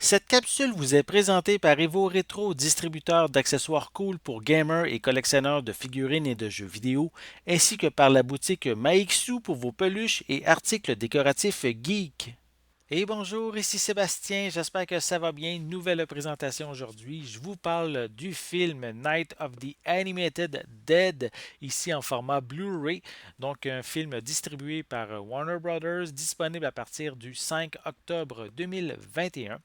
Cette capsule vous est présentée par Evo Retro, distributeur d'accessoires cool pour gamers et collectionneurs de figurines et de jeux vidéo, ainsi que par la boutique Maixu pour vos peluches et articles décoratifs geek. Et bonjour, ici Sébastien, j'espère que ça va bien. Nouvelle présentation aujourd'hui. Je vous parle du film Night of the Animated Dead, ici en format Blu-ray. Donc un film distribué par Warner Brothers, disponible à partir du 5 octobre 2021.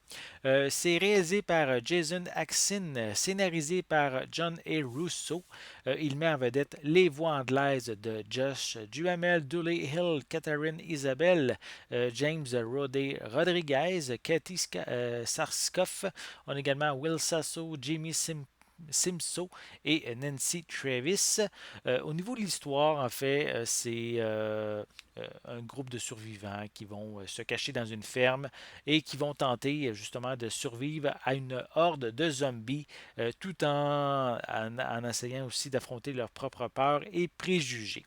C'est réalisé par Jason Axin, scénarisé par John A. Russo. Il met en vedette les voix anglaises de Josh Duhamel, Dooley Hill, Catherine Isabelle, James Rodé Rodriguez, Katie Sarskoff. On a également Will Sasso, Jamie Simso et Nancy Travis. Au niveau de l'histoire, en fait, c'est un groupe de survivants qui vont se cacher dans une ferme et qui vont tenter justement de survivre à une horde de zombies tout en essayant aussi d'affronter leurs propres peurs et préjugés.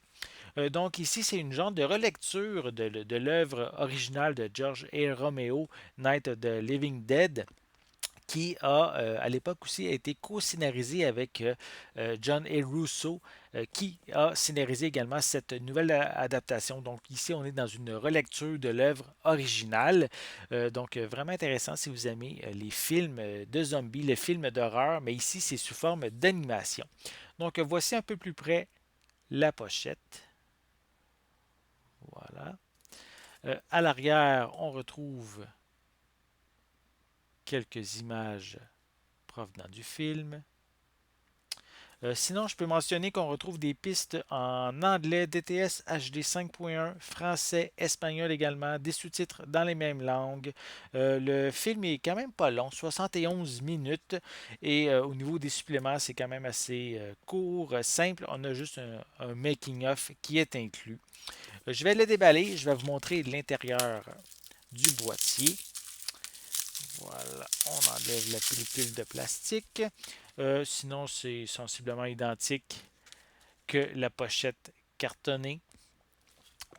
Donc ici, c'est une genre de relecture de l'œuvre originale de George A. Romeo, Night of the Living Dead, qui a à l'époque aussi été co-scénarisé avec John A. Russo, qui a scénarisé également cette nouvelle adaptation. Donc ici, on est dans une relecture de l'œuvre originale. Donc vraiment intéressant si vous aimez les films de zombies, les films d'horreur, mais ici, c'est sous forme d'animation. Donc voici un peu plus près la pochette. Voilà. À l'arrière, on retrouve quelques images provenant du film. Sinon, je peux mentionner qu'on retrouve des pistes en anglais, DTS HD 5.1, français, espagnol également, des sous-titres dans les mêmes langues. Le film est quand même pas long, 71 minutes. Et au niveau des suppléments, c'est quand même assez court, simple. On a juste un making-of qui est inclus. Je vais le déballer, je vais vous montrer l'intérieur du boîtier. Voilà, on enlève la pellicule de plastique. Sinon, c'est sensiblement identique que la pochette cartonnée.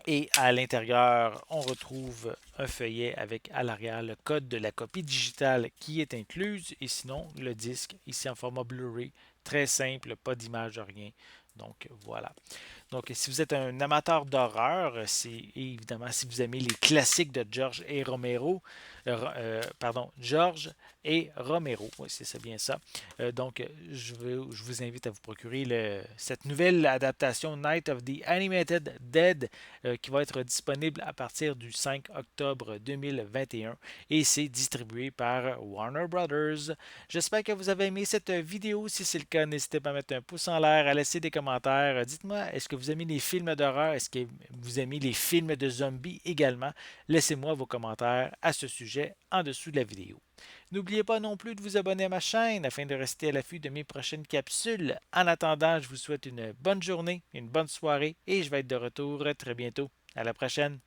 Et à l'intérieur, on retrouve un feuillet avec à l'arrière le code de la copie digitale qui est incluse. Et sinon, le disque, ici en format Blu-ray, très simple, pas d'image, rien. Donc voilà. Donc, si vous êtes un amateur d'horreur, c'est évidemment si vous aimez les classiques de George et Romero, George et Romero, oui, c'est bien ça. Donc, je vous invite à vous procurer cette nouvelle adaptation Night of the Animated Dead qui va être disponible à partir du 5 octobre 2021 et c'est distribué par Warner Brothers. J'espère que vous avez aimé cette vidéo. Si c'est le cas, n'hésitez pas à mettre un pouce en l'air, à laisser des commentaires. Dites-moi, est-ce que vous aimez les films d'horreur? Est-ce que vous aimez les films de zombies également? Laissez-moi vos commentaires à ce sujet en dessous de la vidéo. N'oubliez pas non plus de vous abonner à ma chaîne afin de rester à l'affût de mes prochaines capsules. En attendant, je vous souhaite une bonne journée, une bonne soirée et je vais être de retour très bientôt. À la prochaine!